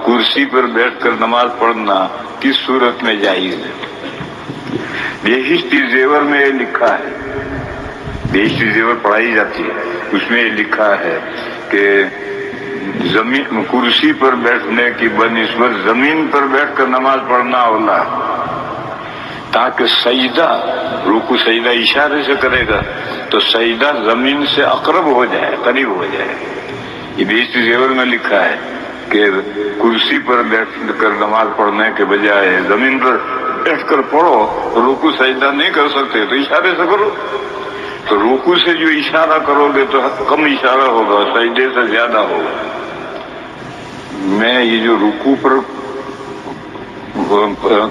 کرسی پر بیٹھ کر نماز پڑھنا کس صورت میں جائز ہے؟ بہشتی زیور میں یہ لکھا ہے، بہشتی زیور پڑھائی جاتی ہے، اس میں یہ لکھا ہے کہ زمین کرسی پر بیٹھنے کی بنسبت زمین پر بیٹھ کر نماز پڑھنا اولا، تاکہ سجدہ، رکوع سجدہ اشارے سے کرے گا تو سجدہ زمین سے اقرب ہو جائے، قریب ہو جائے۔ یہ بہشتی زیور میں لکھا ہے کہ کرسی پر بیٹھ کر نماز پڑھنے کے بجائے زمین پر بیٹھ کر پڑھو، رکوع سجدہ نہیں کر سکتے تو اشارے سے کرو، تو رکوع سے جو اشارہ کرو گے تو کم اشارہ ہوگا، سجدے سے زیادہ ہوگا۔ میں یہ جو رکوع پر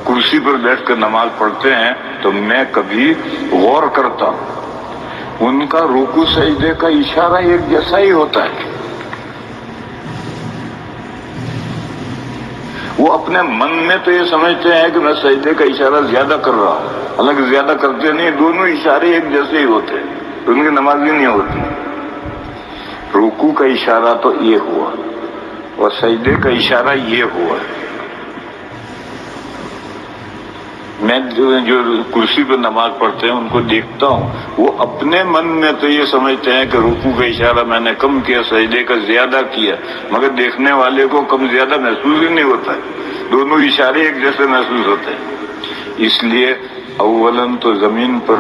کرسی پر بیٹھ کر نماز پڑھتے ہیں تو میں کبھی غور کرتا ہوں، ان کا رکوع سجدے کا اشارہ ایک جیسا ہی ہوتا ہے۔ وہ اپنے من میں تو یہ سمجھتے ہیں کہ میں سجدے کا اشارہ زیادہ کر رہا ہوں، حالانکہ زیادہ کرتے نہیں، دونوں اشارے ایک جیسے ہی ہوتے ہیں، تو ان کی نماز بھی نہیں ہوتی۔ رکوع کا اشارہ تو یہ ہوا اور سجدے کا اشارہ یہ ہوا۔ میں جو کرسی پر نماز پڑھتے ہیں ان کو دیکھتا ہوں، وہ اپنے من میں تو یہ سمجھتے ہیں کہ رکوع کا اشارہ میں نے کم کیا، سجدے کا زیادہ کیا، مگر دیکھنے والے کو کم زیادہ محسوس ہی نہیں ہوتا ہے، دونوں اشارے ایک جیسے محسوس ہوتے ہیں۔ اس لیے اولاً تو زمین پر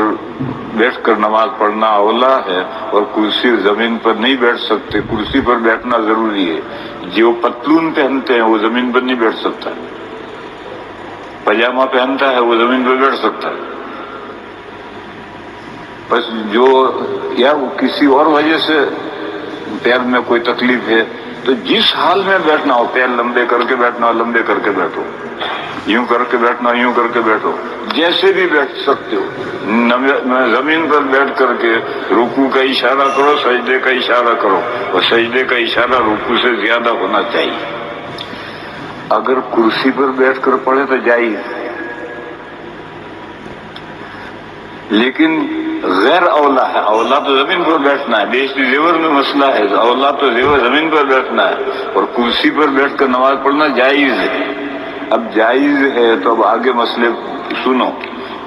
بیٹھ کر نماز پڑھنا اولا ہے، اور کرسی زمین پر نہیں بیٹھ سکتے، کرسی پر بیٹھنا ضروری ہے۔ جو پتلون پہنتے ہیں وہ زمین پر نہیں بیٹھ سکتا، پاجامہ پہنتا ہے وہ زمین پر بیٹھ سکتا ہے، بس جو یا کسی اور وجہ سے پیر میں کوئی تکلیف ہے تو جس حال میں بیٹھنا ہو، پیر لمبے کر کے بیٹھنا ہو لمبے کر کے بیٹھو، یوں کر کے بیٹھنا یوں کر کے بیٹھو، جیسے بھی بیٹھ سکتے ہو۔ زمین پر بیٹھ کر کے رکوع کا اشارہ کرو، سجدے کا اشارہ کرو، اور سجدے کا اشارہ رکوع سے زیادہ ہونا چاہیے۔ اگر کرسی پر بیٹھ کر پڑھے تو جائز ہے، لیکن غیر اولا ہے۔ اولا تو زمین پر بیٹھنا ہے، بہشتی زیور میں مسئلہ ہے، اولا تو زمین پر بیٹھنا ہے، اور کرسی پر بیٹھ کر نماز پڑھنا جائز ہے۔ اب جائز ہے تو اب آگے مسئلے سنو۔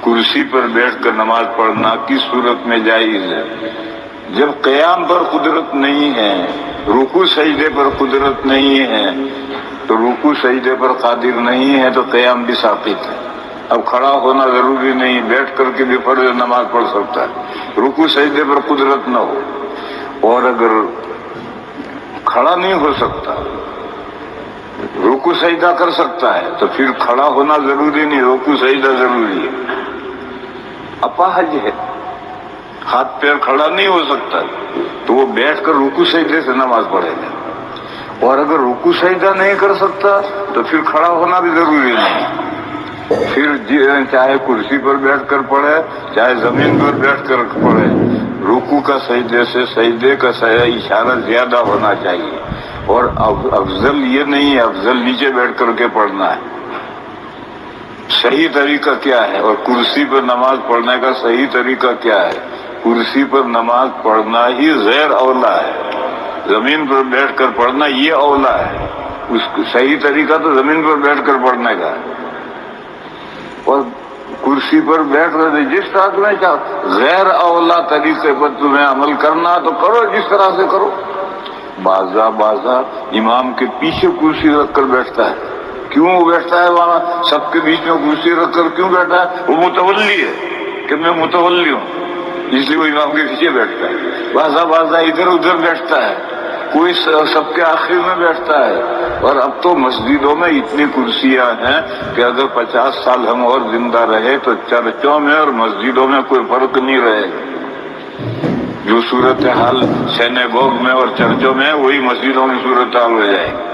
کرسی پر بیٹھ کر نماز پڑھنا کس صورت میں جائز ہے؟ جب قیام پر قدرت نہیں ہے، رکوع سجدے پر قدرت نہیں ہے، تو رکوع سجدے پر قادر نہیں ہے تو قیام بھی ساقط ہے۔ اب کھڑا ہونا ضروری نہیں، بیٹھ کر کے بھی فرض نماز پڑھ سکتا ہے، رکوع سجدے پر قدرت نہ ہو۔ اور اگر کھڑا نہیں ہو سکتا، رکوع سجدہ کر سکتا ہے تو پھر کھڑا ہونا ضروری نہیں، رکوع سجدہ ضروری ہے۔ اپاہج ہے، ہاتھ پیر کھڑا نہیں ہو سکتا تو وہ بیٹھ کر رکوع سجدے سے نماز پڑھے گا، اور اگر رکوع سجدہ نہیں کر سکتا تو پھر کھڑا ہونا بھی ضروری نہیں، پھر چاہے کرسی پر بیٹھ کر پڑھے چاہے زمین پر بیٹھ کر پڑھے، رکوع کا سجدے سے سجدے کا اشارہ زیادہ ہونا چاہیے۔ اور افضل یہ نہیں ہے افضل نیچے بیٹھ کر کے پڑھنا ہے۔ صحیح طریقہ کیا ہے اور کرسی پر نماز پڑھنے کا صحیح طریقہ کیا ہے؟ کرسی پر نماز پڑھنا ہی غیر اولا ہے، زمین پر بیٹھ کر پڑھنا یہ اولا ہے۔ اس صحیح طریقہ تو زمین پر بیٹھ کر پڑھنے کا ہے، اور کرسی پر بیٹھ کر جس طرح تمہیں چاہو غیر اولا طریقے پر تمہیں عمل کرنا تو کرو، جس طرح سے کرو۔ بعضا امام کے پیچھے کرسی رکھ کر بیٹھتا ہے، کیوں بیٹھتا ہے وہاں سب کے بیچ میں کرسی رکھ کر کیوں بیٹھتا ہے؟ وہ متولی ہے کہ میں متولی ہوں، اس لیے وہ امام کے پیچھے بیٹھتا ہے۔ بعضا ادھر ادھر بیٹھتا ہے، کوئی سب کے آخر میں بیٹھتا ہے۔ اور اب تو مسجدوں میں اتنی کرسیاں ہیں کہ اگر 50 سال ہم اور زندہ رہے تو چرچوں میں اور مسجدوں میں کوئی فرق نہیں رہے گا۔ جو صورتحال سینیگوگ میں اور چرچوں میں وہی مسجدوں میں صورتحال ہو جائے گی۔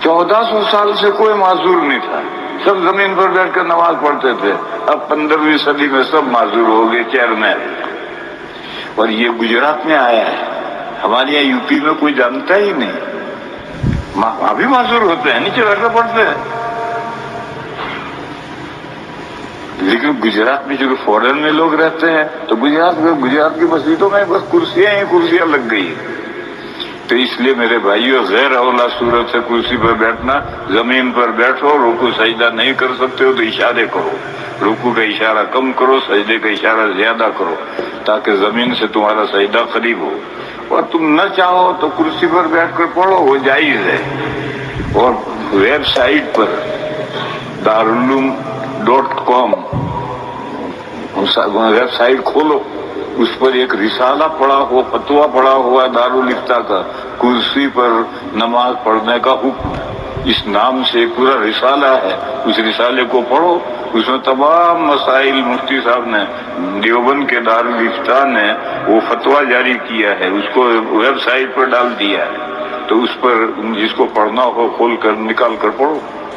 1400 سال سے کوئی معذور نہیں تھا، سب زمین پر بیٹھ کر نماز پڑھتے تھے۔ اب 15ویں صدی میں سب معذور ہو گئے چیئرمین، اور یہ گجرات میں آیا ہے، ہمارے یہاں یو پی میں کوئی جانتا ہی نہیں، وہاں بھی معذور ہوتے ہیں، نیچے بیٹھ کر پڑھتے ہیں۔ لیکن گجرات میں جو فورن میں لوگ رہتے ہیں تو گجرات کی مسجدوں میں بس کرسیاں ہی کرسیاں لگ گئی، تو اس لیے میرے بھائیوں غیر اولا صورت سے کرسی پر بیٹھنا، زمین پر بیٹھو، رکوع سجدہ نہیں کر سکتے ہو تو اشارے کرو، رکوع کا اشارہ کم کرو، سجدے کا اشارہ زیادہ کرو، تاکہ زمین سے تمہارا سجدہ قریب ہو۔ اور تم نہ چاہو تو کرسی پر بیٹھ کر پڑھو، وہ جائز ہے۔ اور ویب سائٹ پر darululum.com ویب سائٹ کھولو، اس پر ایک رسالہ پڑا ہوا، فتویٰ پڑا ہوا دارالفتاء کا، کرسی پر نماز پڑھنے کا حکم، اس نام سے ایک پورا رسالہ ہے۔ اس رسالے کو پڑھو، اس میں تمام مسائل مفتی صاحب نے، دیوبند کے دارالفتاء نے وہ فتویٰ جاری کیا ہے، اس کو ویب سائٹ پر ڈال دیا ہے، تو اس پر جس کو پڑھنا ہو کھول کر نکال کر پڑھو۔